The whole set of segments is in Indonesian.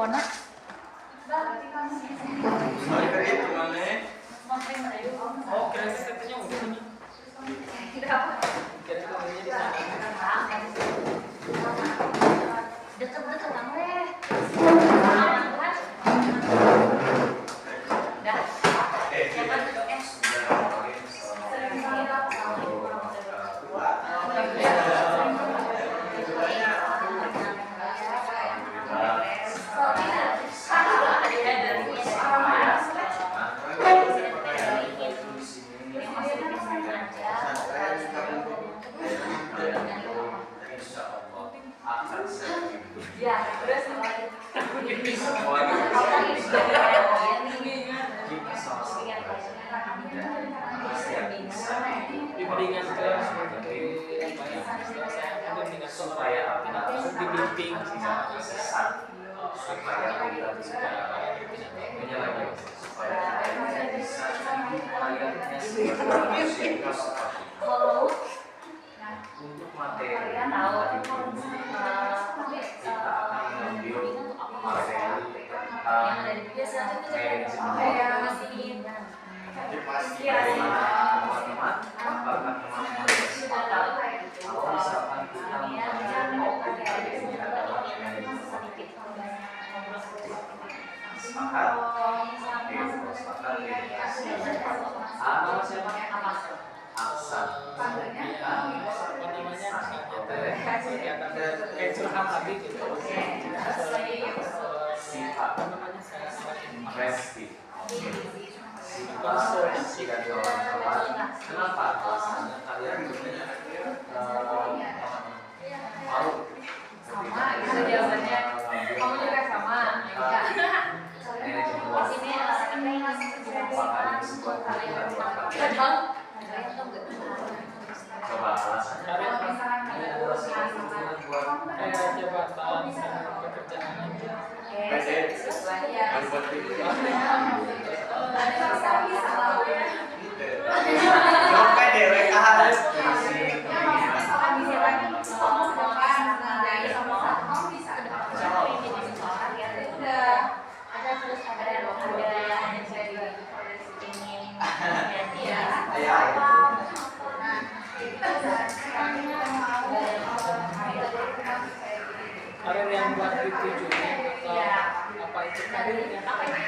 corona. Oh, kira-kira katanya udah nih. Kira-kira di sana. Deket-deket banget. Dah. Ya, terus Bimbingan kelas supaya tidak dibimbing supaya kita bisa menyelesaikan supaya kita bisa kalau untuk materi kalian tahu kita akan mengambil materi yang ada di biasa itu kayak masih kalau misalkan kita sepakat siapa? Aksan. Kayak curhat tadi gitu. Sifat restif. Dan kawan-kawan, kenapa alasannya kalian mau sama itu jawabannya kamu juga sama ini buat kalian coba alasannya Ada jabatan pekerjaan aja. Karir yang buat ditujunya apa itu karirnya? Apa itu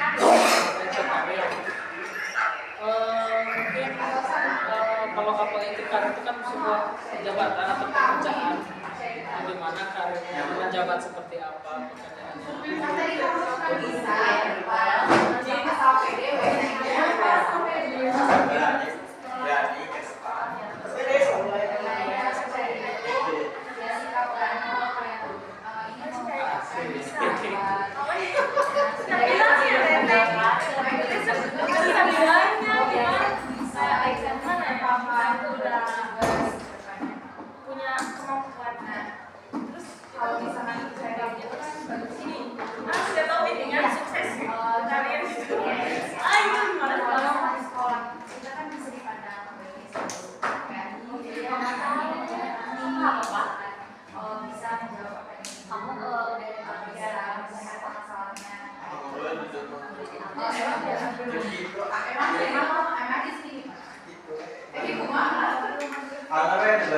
karir? Mungkin kalau apa itu karir itu kan sebuah jabatan atau pekerjaan, di mana karirnya menjabat seperti apa punya kemampuan. Terus kalau misalkan saya itu kan bagus ini, sudah tahu intinya sukses kalian gitu. Itu gimana kalau masih sekolah kita kan bisa dipandang sebagai kan? Jadi apa? Kalau bisa menjawab apa ini? Kamu udah bisa sehat masalahnya. Emang di sini. Tapi kumaha? Goreng.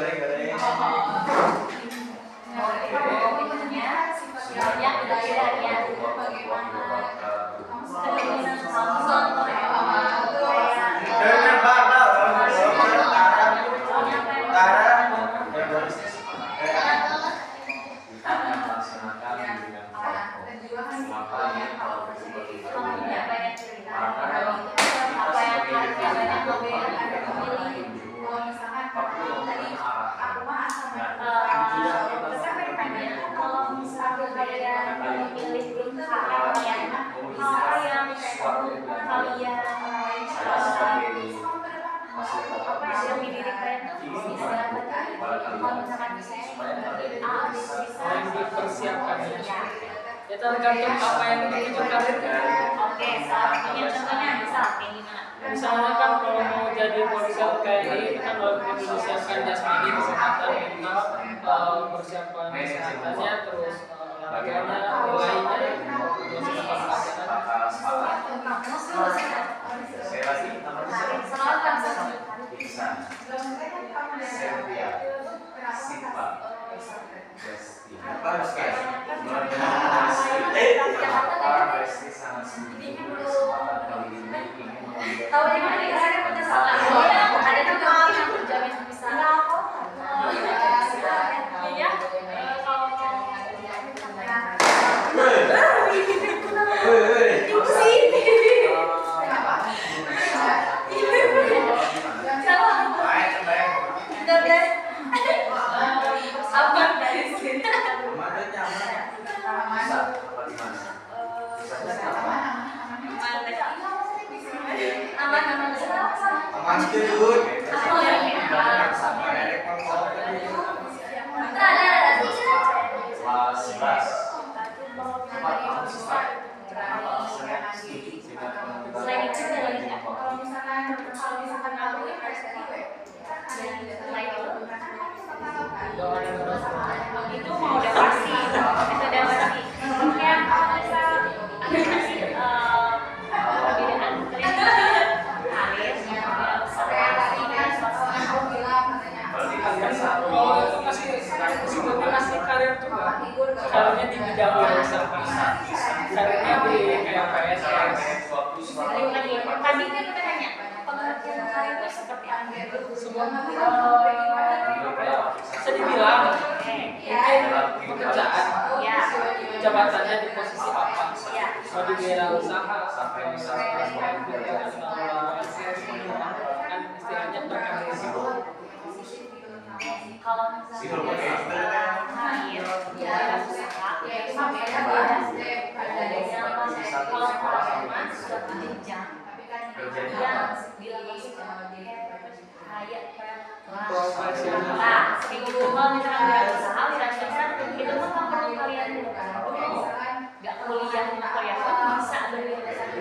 dipersiapkannya. Ya tergantung apa yang ditujukan. Oke, salah satunya contohnya misal kayak gimana? Misalnya kan kalau mau jadi bodyguard kayak ini itu kan harus dipersiapkan jasmani, kesehatan, mental, persiapan kesehatannya, terus olahraganya, nilainya, bagus guys. Luar Jakarta biasa sangat sedikit kesempatan kali ini ingin memberikan tahu yang mana di sana punya salah ada juga yang berjamin bisa iya kalau itu sih apa dari sini Ramadan nyaman. Bisa apa di mana? Bisa aman aman dulu. Kelas 11. Cepat kamu start. selain itu ada lagi nggak? Kalau misalkan aku ya selain itu mau dewasi itu dewasi yang kalau misal ada kasih perbedaan karir Berarti kalian satu. Oh, itu masih karir juga. Karirnya di bidang wirausaha. Karirnya di kayak PSS. tadi kan kita tanya pengertian karir itu seperti apa? Semua bisa dibilang mungkin pekerjaan, Ya, jabatannya di posisi apa? ya. Mau di wirausaha Sampai bisa kan istilahnya berkarir. Kalau Situ pakai misalnya karir, ya usaha, itu beda. Kalau pengalaman suatu jenjang, dia kayak Profesional. nah, kalau misalkan wirausaha, itu mah nggak perlu kalian nggak kuliah pun bisa berwirausaha.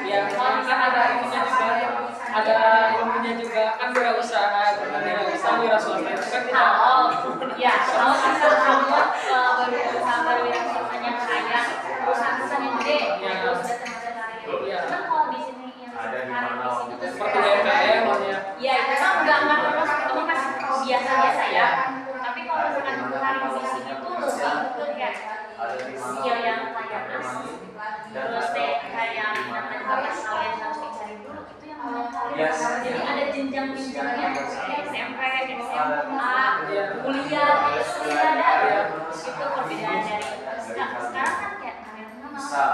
Ya, kan ada ininya juga, ada ilmunya juga kan wirausaha, wira swasta itu kan tidak. Oh, ya, kalau misal kamu berwirausaha kayak perusahaan yang gede, itu sudah termasuk karir. Iya. Cuman kalau di sini yang Ada di karir mana di sini tuh Seperti UMKM ya. ya, itu mah nggak terus, itu mah kan biasa-biasa ya. Tapi kalau misalkan karir di sini tuh lebih ke kayak skill yang kayak terus kayak namanya kalian harus dicari dulu itu yang namanya karir. Jadi ada jenjang-jenjangnya SMP, SMA, kuliah, ada itu perbedaan dari sekarang kan kayak karir nggak usah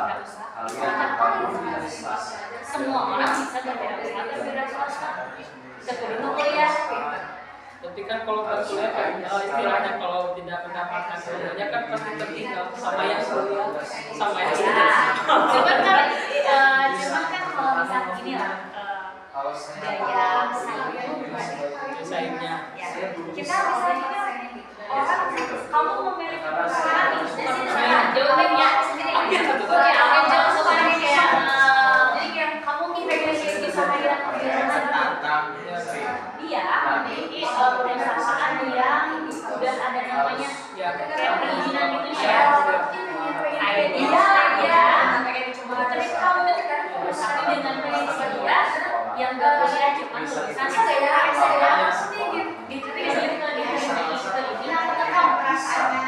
semua orang bisa berwirausaha sebelum kuliah. Tapi kan kalau kuliah kan istilahnya kalau tidak mendapatkan ilmunya kan pasti tertinggal sama yang kuliah, sama yang Ya, cuman kan kalau misalnya gini lah gaya saingnya. ya kita misalnya orang kamu memiliki perusahaan nih jawabannya oke oke jawab soalnya kayak jadi kayak kamu ingin bisa kayak dia memiliki perusahaan yang udah ada namanya kayak perizinan gitu ya kayak dia tapi kamu perusahaan dengan perizinan dia yang gak kuliah cuma tulisan saya gitu kalau di ini apakah kamu perasaannya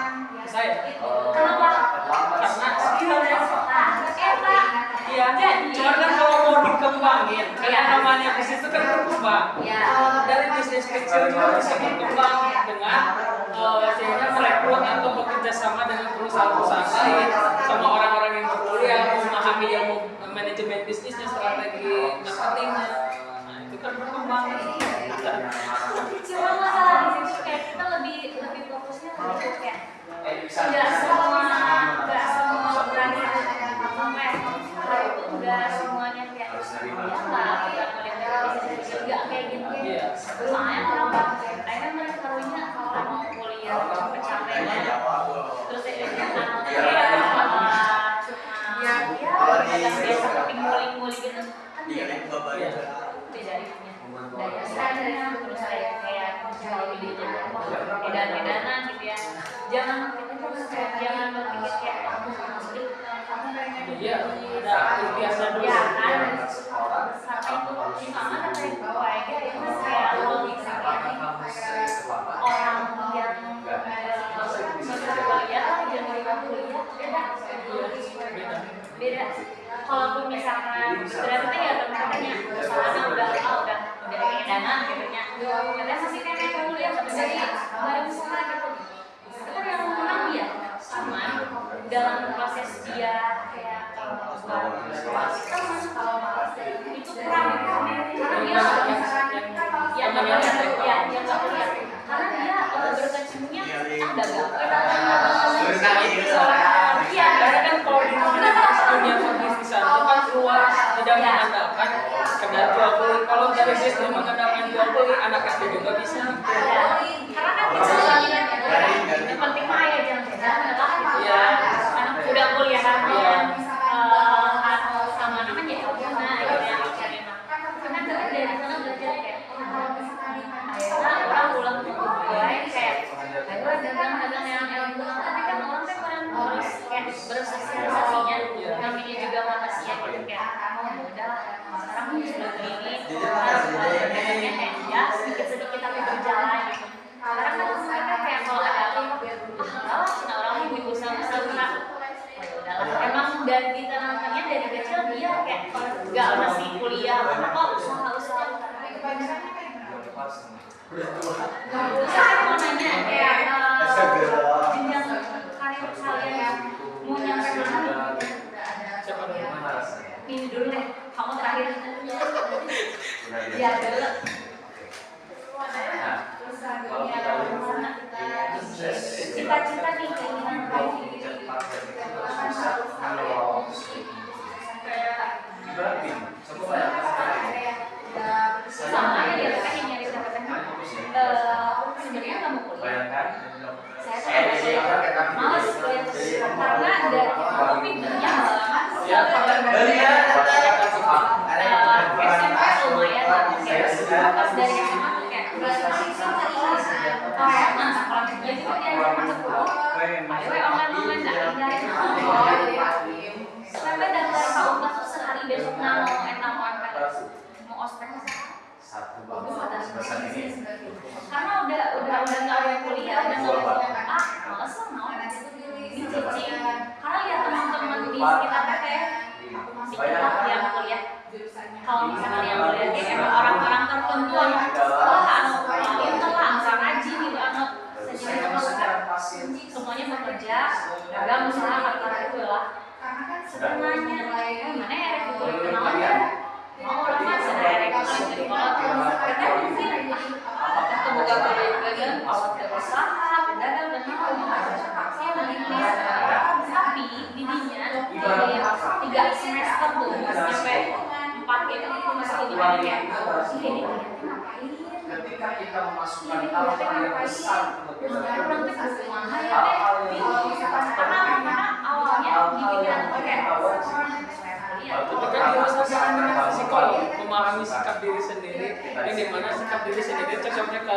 Saya kenapa karena skillnya Pak iya cuma kan kalau mau dikembangin karena namanya bisnis itu kan berkembang ya dari bisnis kecil juga bisa berkembang dengan sehingga merekrut atau bekerja sama dengan perusahaan-perusahaan lain sama orang-orang yang berkuliah memahami ilmu manajemen bisnisnya, strategi marketingnya. Nah itu kan berkembang. cuma masalah di situ kayak kita lebih fokusnya lebih kayak nggak semua berani apa ya kalau itu nggak semuanya kayak ya lah nggak kayak gitu soalnya kenapa karena mereka taruhnya kalau mau kuliah capek-capek terus ya biasa tapi nguling-nguling gitu kan beda ininya daya saingnya terus kayak jual dirinya edan-edanan gitu ya jangan jangan berpikir kayak kamu sulit kamu pengen Iya, ada biasa dulu. ya kan sama itu sama kayak bawa aja ya mas kayak lo bisa kayak orang yang beda. Kalaupun misalkan ternyata ya teman-temannya usahanya udah kayak dana gitu nya. Katanya masih kayak kuliah sebenarnya nggak ada usaha gitu. Itu kan yang menang dia. Cuman dalam proses dia kayak buat itu kurang karena dia yang nggak lihat karena dia berkecimpungnya dagang Iya, karena kan kalau di dunia bisnisan itu kan keluar tidak mengandalkan sekedar jual beli. Kalau dari bisnis mengandalkan jual beli, anak SD juga bisa. karena kan yang penting mah ya jangan Iya. anak udah kuliah kan sama namanya ya karena dari sana belajar kayak akhirnya orang pulang gue kayak ayo dagang yang ilmu tapi kan orang kan harus kayak bersosialisasinya namanya juga manusia gitu kayak udah sekarang sudah begini harus dagangnya kayak ya sedikit tapi berjalan gitu sekarang kan mereka kayak kalau ada apa udahlah cina orang ibu usaha emang dan ditanamkannya dari kecil dia kayak nggak mesti kuliah karena kok usaha saya mau nanya kayak jenjang karir kalian mau nyampe mana? Siapa dulu? Ini dulu deh, kamu terakhir. Ya dulu. Cita-cita nih keinginan kamu. Sama ya dia kan yang nyari jabatan. Sebenarnya nggak mau kuliah. Saya males kuliah karena dari aku pinternya Ya, SMP lumayan lah. Pas dari SMA tuh kayak kayak masa praktiknya juga dia masuk ayo online sampai daftar fakultas tuh sehari besok mau ospek karena udah nggak ada kuliah udah nggak mau males lah mau dicicing karena lihat teman-teman di sekitarnya kayak sedikit yang kuliah kalau misalnya yang kuliah dia emang orang-orang tertentu anak lain lah angsa ngaji gitu anak semuanya bekerja dagang usaha kantor itu lah sebenarnya mana ya itu kenalan ya mau orang mah sudah erek jadi kalau kita mungkin waktu buka kuliah bagian awal berusaha pedagang dan saya merintis tapi didinya dari 3 semester tuh sampai 4 itu masih gimana kayak ini ketika kita memasukkan hal-hal yang besar orang tuh kumaha ya karena awalnya di pikiran tuh kayak tapi kan jurusan dengan psikolog memahami sikap diri sendiri yang dimana sikap diri sendiri cocoknya ke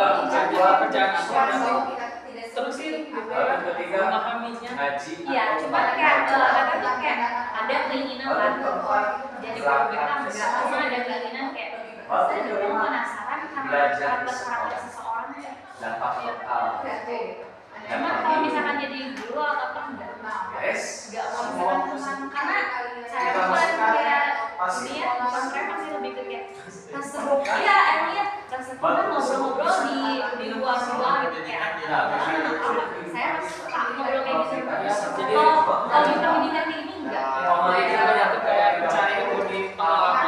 kerjaan apa nanti terusin gitu memahaminya. Iya, cuma kayak kadang tuh kayak ada keinginan kan jadi berbeda enggak cuma ada keinginan kayak saya dulu penasaran karena karakter seseorang dampak lokal. Cuma kalau misalkan jadi guru atau apa enggak mau misalkan karena saya tuh kayak dia pas saya masih lebih ke kayak rasa iya emangnya rasa kan ngobrol-ngobrol di luar gitu kayak saya suka ngobrol kayak gitu kalau di pendidikan kayak ini enggak Kayak mencari ilmu di pengalaman.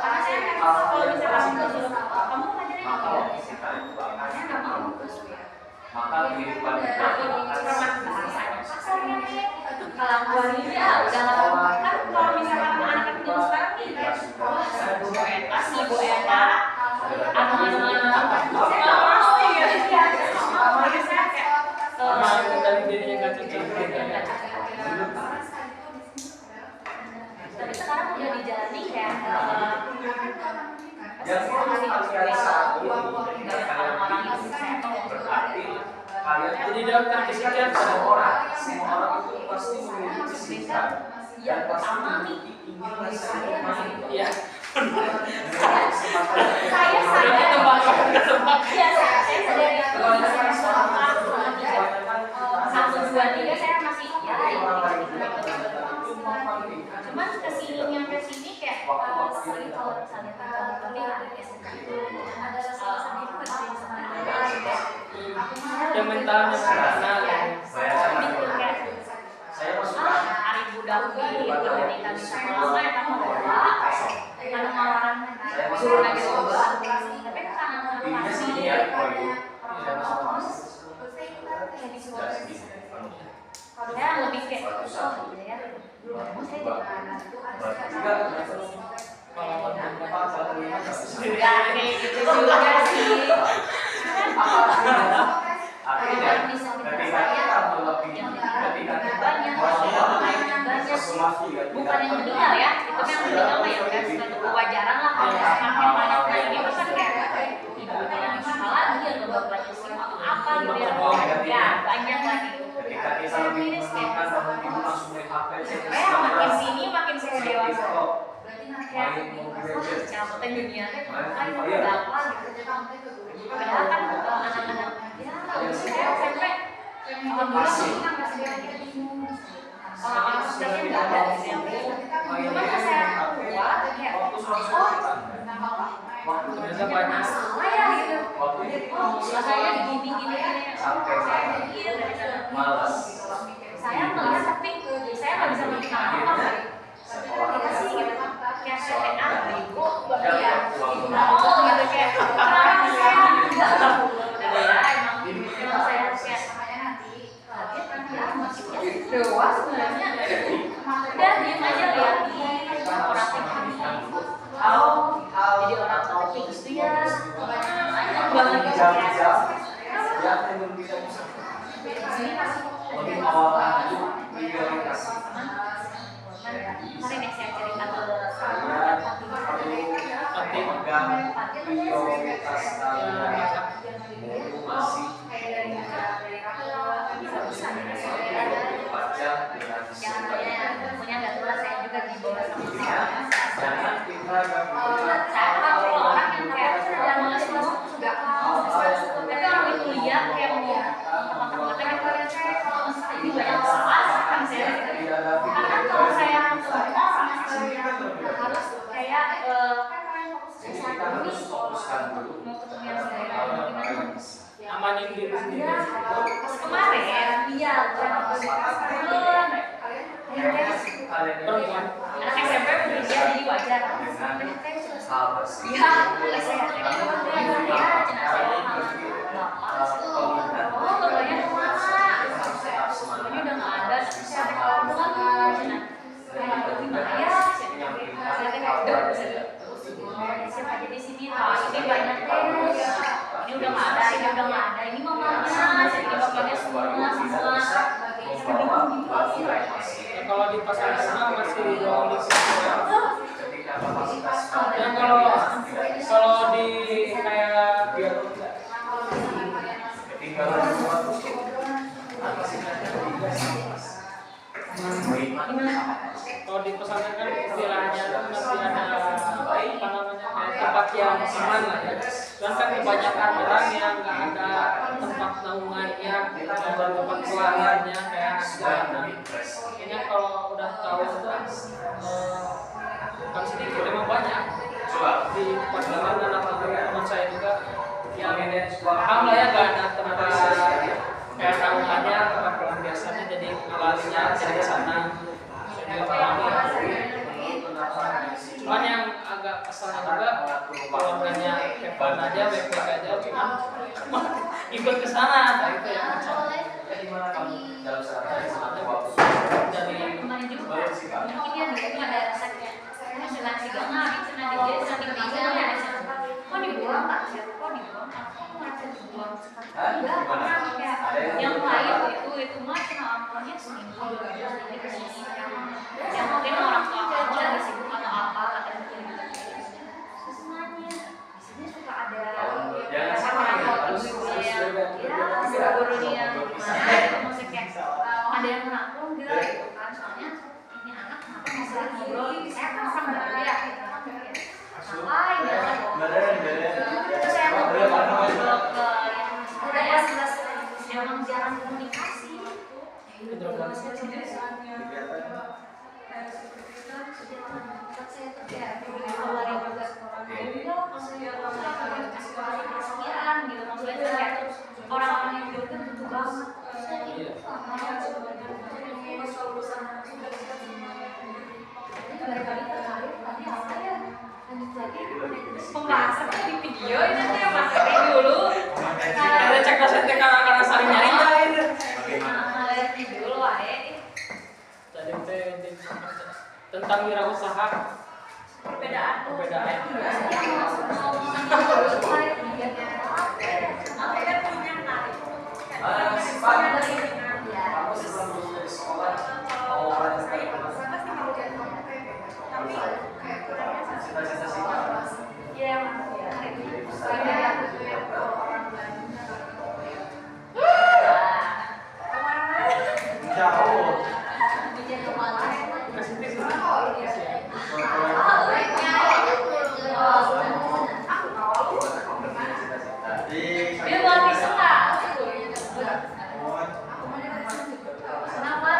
karena saya kan kalau misalkan kamu ngajarin apa saya nggak mau Maka kehidupan kita kasarnya kelakuan dia udah kan kalau misalkan anak-anak zaman sekarang nih kayak wah ibu Eda anak-anak saya pasti ya apalagi saya kayak dari dirinya nggak cocok. tapi sekarang udah dijalani kayak yang masih kalian saat ini orang yang berarti kalian Jadi dalam psikiater semua orang itu pasti memiliki kesulitan dan pasti memiliki keinginan sendiri. Iya. saya dari satu dua tiga saya masih ya saling berkomunikasi di SMK itu ada rasa sedih bersaing sama dia. Yang mentalnya sederhana ya. Saya masuk hari budak gitu ketika bisa lama ya kan mau bawa ada mawaran suruh lagi coba tapi karena ini sih ya saya masuk saya lebih kayak oh iya ya dulu saya juga Tidak kayak gitu juga sih akhirnya bisa ketika kita melebihi ketika kita bukan yang meninggal ya itu yang meninggal mah ya udah suatu kewajaran lah kalau semakin banyak kayak ini kan kayak ibunya yang salah dia atau bapaknya sih atau apa gitu ya banyak lagi ketika kita lebih mementingkan bangun tidur langsung main HP makin sini makin saya dewasa kayak main Mobile Legends nyampetin dunia kan berapa gitu padahal kan anak-anak ya saya SMP tahun dulu sih kan orang-orang sebenarnya nggak ada di SMP cuma pas saya keluar kayak ternyata banyak. masalah ya gitu saya digini-gini sampai saya mikir dari sana malas saya melihat tapi saya nggak bisa melakukan apa-apa kita sih gitu kayak saya bego ya oh gitu kayak sekarang saya emang saya kayak kaget kan ya maksudnya dewa sebenarnya udah diem aja liatin orang jadi orang kayak gitu ya banyak banget yang belum bisa lebih awal itu prioritas mari nih saya cerita ke tapi pegang prioritas kalian masih punya nggak tua saya juga di bawah sama jangan kita saya kalau orang yang kayak yang males masuk juga tapi orang itu kuliah kayak mau teman-teman kalian saya kalau ini banyak salah kan saya karena kalau saya ketemu orang harus kayak kita harus fokuskan dulu mau ketemu yang gimana Amanin diri sendiri. ya kemarin iya belum Perempuan. anak SMP udah jadi wajar hal tersebut ya saya ya oh bapaknya kemana bapaknya udah nggak ada saya pulang gimana ya saya kayak siapa aja di sini ini banyak deh ini udah nggak ada ini mamanya jadi bapaknya semua Ya, kalau di pasar sana masih belum ketika kapasitas ya kalau di kayak ketika kalau di pesantren kan istilahnya masih ada apa namanya kayak tempat yang aman lah ya. Dan kan kebanyakan orang yang nggak ada tempat naungannya, tempat keluarganya kayak sekarang. Ini kalau udah tahu bukan sedikit memang banyak di pesantren dan teman saya juga yang paham lah ya nggak ada tempat kayak naungannya, tempat pelampiasannya jadi larinya dari ke sana. Cuman yang agak kesalnya juga keluarganya Kevin aja baik-baik aja cuma ikut ke sana itu yang macam dari kemarin juga mungkin ya dia ada rasanya senang sih gak ngarit senang dia saking beda ya kok dibuang tak kok dibuang aku ngeliatnya dibuang sekali enggak pernah kayak yang lain itu mah cuma amplopnya seminggu 2 minggu ini kesini yang mungkin orang tua kamu lagi sibuk atau apa katanya semuanya di sini suka ada orang ibu-ibu yang ya guru-gurunya yang mana gitu maksudnya ada yang ngaku enggak gitu kan soalnya ini anak kenapa masih ngobrol saya kan orang baru ya gitu ngapain ya terus saya ngobrol ke yang emang jarang komunikasi saya harus seperti itu. Saya tuh kayak keluarin juga enggak, maksudnya orang sekian gitu, maksudnya kayak orang-orang yang juga butuh banget. Saya gitu sama barangkali tertarik tadi apa ya, lanjut lagi Pembahasan di video ini tuh yang materi dulu. Ada cek dosennya karena saling nyarita itu. lihat di dulu aja. Jadi tentang wirausaha. Perbedaan. Perbedaan. Saya mau menurut saya Apa kan punya menarik. Pak, kamu setelah lulus dari sekolah mau lanjut lagi kemana? Pasti mau jadi tapi Cita-cita sih Pak. ya saya Jauh. bikin kemana Kasih tisu. dia mau bisa nggak kenapa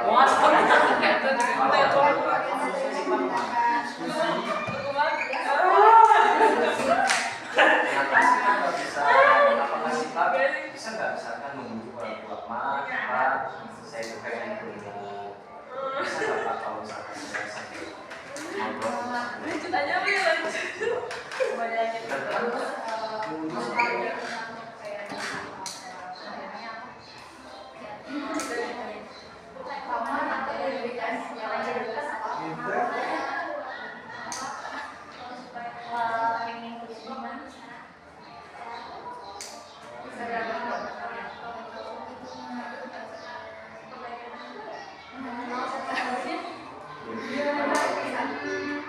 Muas Bisa nggak misalkan mengunjungi orang tua Pak, saya itu pengen bertemu. Bisa nggak Pak kalau misalkan saya sakit ngobrol? lanjut aja Bil, lanjut. pengen terus gimana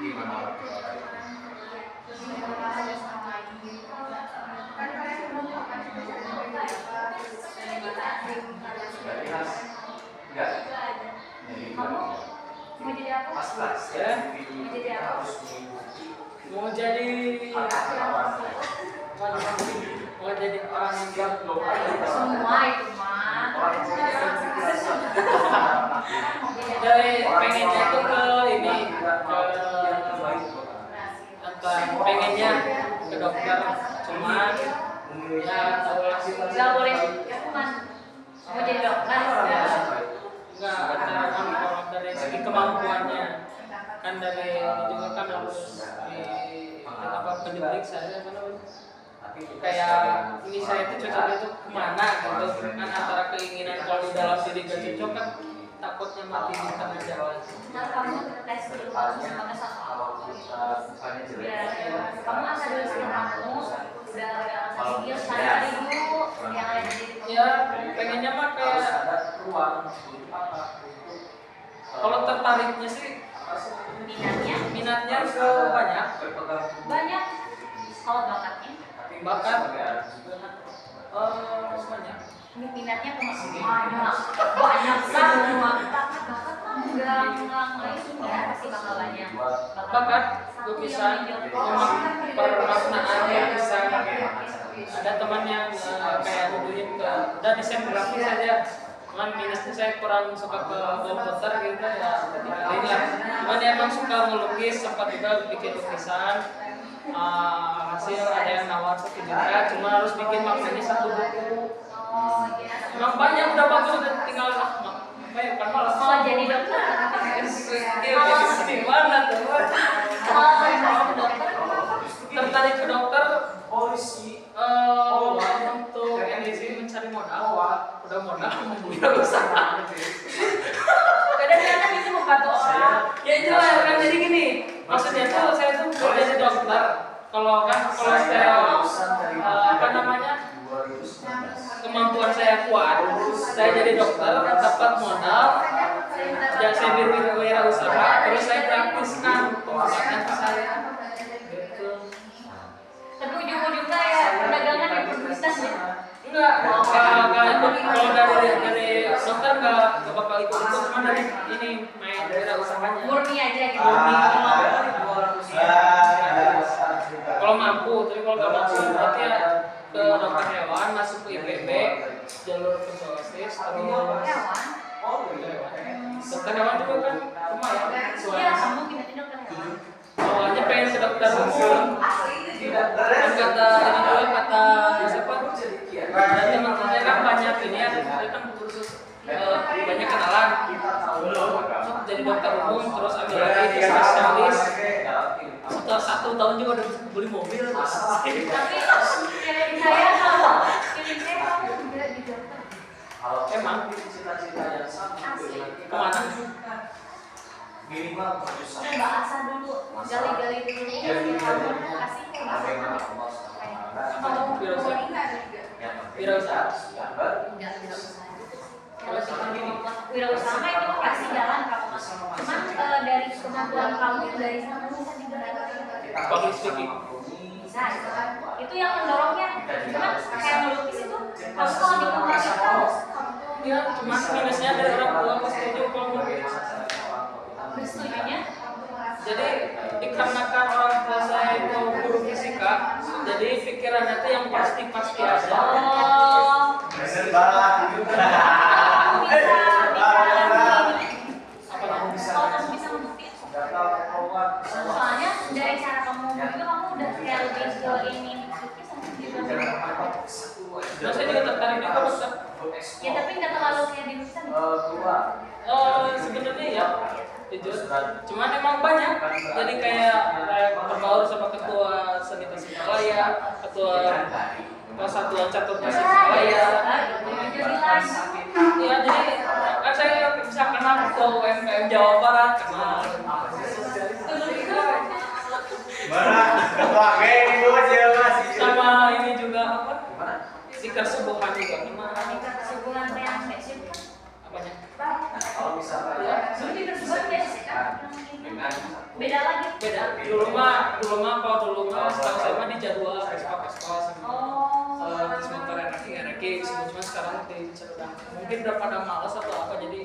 Gimana orang tua? Berarti Mas enggak. kamu mau jadi apa Mas kelas Ya. individu kita harus mengikuti mau jadi mau jadi orang yang siap belum ada semua itu mah orang dari pengennya tuh ke ini ke apa pengennya ke dokter cuman ya tahu lah nggak boleh ya cuman mau jadi dokter ya nggak antara kan kalau dari segi kemampuannya kan dari ini juga kan harus di apa pendidik saya apa namanya kayak ini saya itu cocoknya itu kemana gitu kan antara keinginan kalau di dalam diri gak cocok kan takutnya mati di tengah jalan. nah kamu tes dulu kamu sebagai kalau satu kita bukannya jelek biar kamu asal dulu skill kamu udah asal skill sekali dulu yang ada di diri Ya pengennya mah harus kayak ada ruang untuk apa untuk kalau tertariknya sih minatnya ke banyak berpegang banyak kalau bakatnya tapi Bakat. sebagai anak juga kan banyak minatnya ke banyak semua bakat mah nggak ini ya pasti bakal banyak bakat lukisan memang pemaknaannya bisa ada teman yang kayak nuduhin ke udah desain grafis aja cuman minusnya saya kurang suka ke komputer gitu ya lain lah cuman dia emang suka ngelukis sempat juga bikin lukisan hasil ada yang nawar 1 juta cuma harus bikin maknanya 1 buku emang banyak udah bagus udah tinggal kan malas kalau jadi dokter gimana tuh kalau dokter tertarik ke dokter polisi untuk yang di sini mencari modal udah modal membuat usaha kadang-kadang itu membantu orang. ya jelas kan jadi gini maksudnya tuh saya tuh belum jadi dokter kalau saya apa namanya kemampuan saya kuat saya jadi dokter dapat modal ya saya berwirausaha terus saya praktiskan pengobatan saya gitu. tapi ujung-ujungnya ya perdagangan ya publisitas ya Enggak kalau dari dokter nggak bakal ikut cuma dari ini main wirausahanya murni aja gitu kalau mampu tapi kalau nggak mampu berarti ya ke dokter hewan masuk ke jalur ke zoonosis, terus Hewan. dokter hewan juga kan lumayan Iya, soalnya kamu pindah-pindah dokter hewan. awalnya pengen ke dokter umum dan kata ini juga kata siapa ada teman-temannya kan banyak ini ya dia kan banyak kenalan masuk jadi dokter umum terus ambil lagi ke spesialis setelah 1 tahun juga udah beli mobil Tapi feeling saya kamu tidak di dokter. emang cita-cita yang sama kemana minimal produsen Coba asal dulu, gali-gali dulu. Kasih ke Kalau Wirausaha. mau nikah ada juga. Wirausaha. Enggak, wirausaha. Kalau wirausaha mah itu pasti jalan kamu. Cuman dari kemampuan kamu dari sana bisa digunakan. public speaking Bisa, itu yang mendorongnya. Cuman kayak melukis itu harus kalau dikembangkan harus ya cuma minusnya dari orang tua pas setuju kalau melukis bersetujunya. jadi dikarenakan orang tua saya itu guru fisika jadi pikirannya tuh yang pasti-pasti aja Oh, bener banget kamu bisa apa namanya bisa kalau kamu bisa membuktikan. Soalnya dari cara kamu juga kamu udah kayak lebih ke ini lukisan gitu. nah saya juga tertarik juga dokter Ya tapi nggak terlalu kayak di lukisan. sebenarnya ya jujur cuman emang banyak jadi kayak berbaur sama ketua seni Tasikmalaya ketua Persatuan Catur Tasikmalaya Jadi lagi. ya jadi kan saya bisa kenal ketua UMKM Jawa Barat kenal Mana? Geng itu aja masih. sama ini juga apa stiker subuhan juga kenal Sebulan yang basic kan. apanya Kalau misalnya Dulu di tersebut basic kan. dengan Beda lagi. beda dulu mah kalau dulu mah setahu saya mah di jadwal Vespa sama Oh. sementara ranking cuma sekarang sudah mungkin udah pada malas atau apa jadi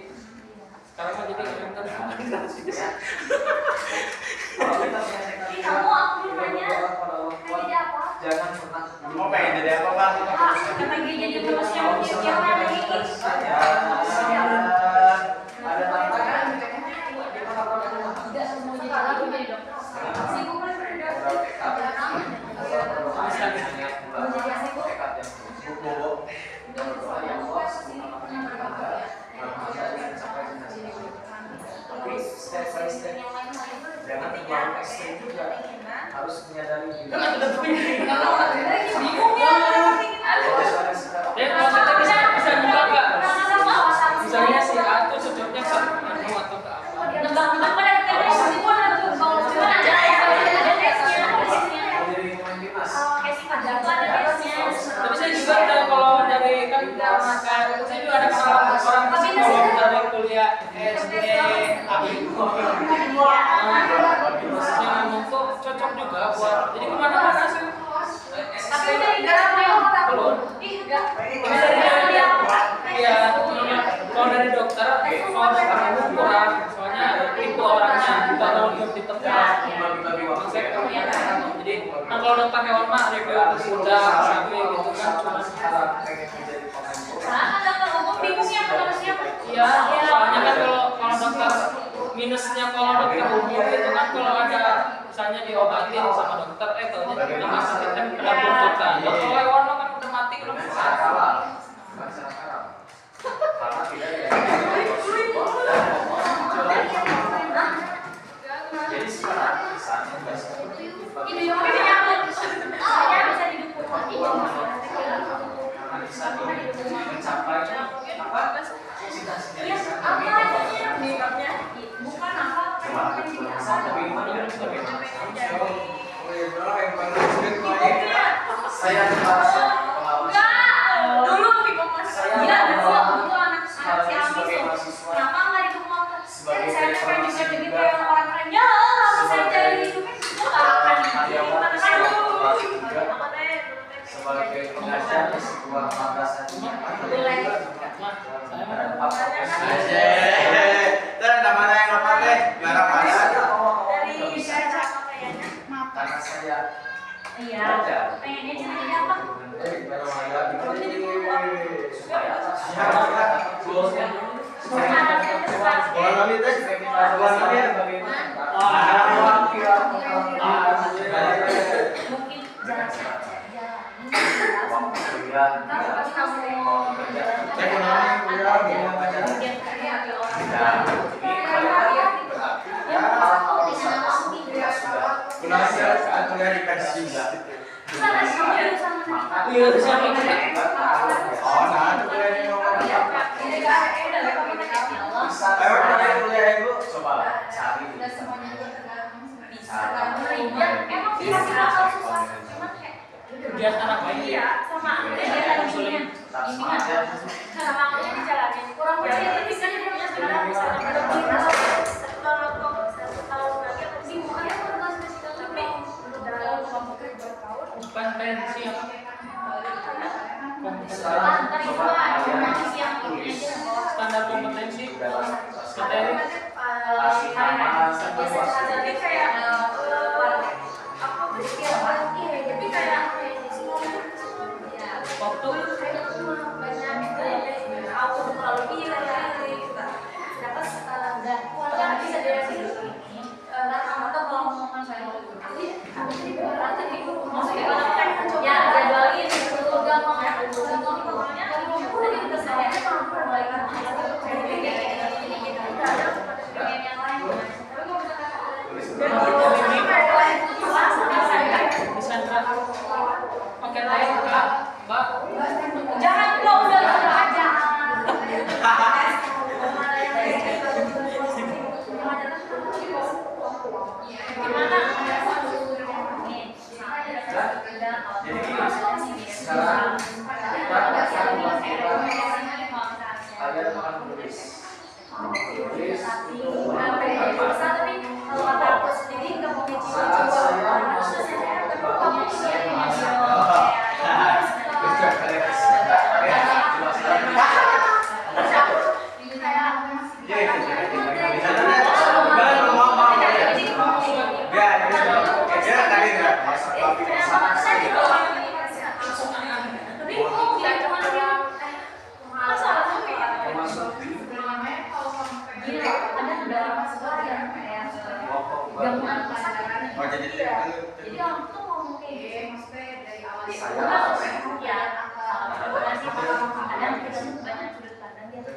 sekarang mah jadi yang Ini kamu aku belum nanya. Kan jadi apa? jangan pernah mau pengen jadi apa bang? Ah, kata dia jadi terusnya mikir lagi. Ada tantangan. Enggak semua jadi lagi jadi dokter. Sibuk kan beda. Mau jadi asik kok. Tapi step by step jangan terlalu ekstrim juga harus menyadari diri. kan ada tuh Bingung ya. kalau kita bisa juga nggak misalnya si A tuh cocoknya ke anu atau ke apa Nebak-nebak pada tes itu ada tuh kalau cuma ada tesnya. Jadi pemain timnas. Kayak sifat jatuh ada tesnya. tapi saya juga ada kalau dari kan karena saya juga ada kenalan orang psikolog dari kuliah SD AB yang ngomong tuh cocok juga buat jadi kemana-mana sih Tapi udah di dalam belum Ih, enggak. ini dari ya kalau dari dokter kalau dokter itu kurang soalnya tipe orangnya kalau untuk di tempat Bagi-bagi waktu saya ya. punya jadi kalau dokter hewan mah review kuda sapi gitu kan cuma Sekarang pengen menjadi pemain bola. Nah, kan dokter umum bingung ya kalau siapa. iya soalnya kan kalau dokter minusnya kalau dokter umum itu kan kalau ada misalnya diobatin sama dokter taunya tambah sakit kan ada tuntutan kalau hewan mah kan udah mati belum Cara kalah, bukan cara kalah. Karena tidak jadi sekarang misalnya nggak seperti itu. Ini nyambung. Oh, ya bisa didukung. Karena bisa mencapai apa cita-cita Iya, bisa apa tapi adanya makeup-nya? Bukan apa cuma tapi gimana ya saya merasa pengalaman Enggak, dulu di Kompas. Saya Gila, pengalaman dulu anak si Ami sebagai tuh. mahasiswa Kenapa enggak dikembangkan? Dan Sebagai saya pengen juga reformasi jadi juga. kayak orang keren. Ya, lama saya cari itu kan enggak akan karyawan Aduh. sekolah juga Apa teh? sebagai pengajar di sebuah madrasah dunia Boleh. dan apa Dan namanya yang apa teh? Barang ada. Dari cara kayaknya. karena saya Iya, pengennya jadi apa? Mungkin jalan saja, Coba cari emang bisa kalau susah, cuman kayak Kegiatan apa ini? Iya, sama kegiatan Konseling. ini kan sama aku dijalanin kurang percaya diri sih punya sebenarnya bisa satu tahun lagi aku sih bukannya tapi dalam kelompoknya 2 tahun Kompetensi apa? ntar itu nanti siang ini aja Standar kompetensi materi. jadi kayak aku tuh setiap pagi jadi kayak Waktu aku terlalu gila terus nggak bisa dari sini atau kalau ngomong saya maksudnya ya jadwalin udah mau ya pokoknya udah di atas saya mampu mulai Sandra pakai lain kak, mbak. jangan lo udah aja gimana jadi gini, sekarang kalian akan tulis saat saya masuk jadi orang tuh ngomong kayak gitu maksudnya dari awal kadang kita tuh banyak sudut pandang dia itu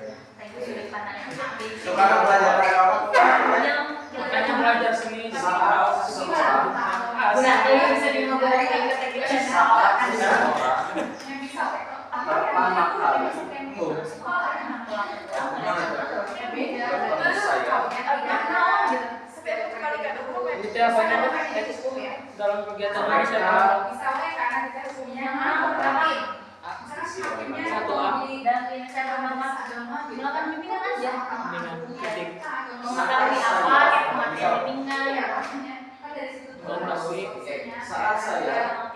sudut pandang yang berbeda sekarang belajar apa? Makanya belajar seni bisa dimobilin kayak gitu Pertama kali itu apanya dalam kegiatan ini saya satu A dan ini saya melakukan bimbingan aja dengan titik mengetahui apa kayak materi bimbingan mengetahui saat saya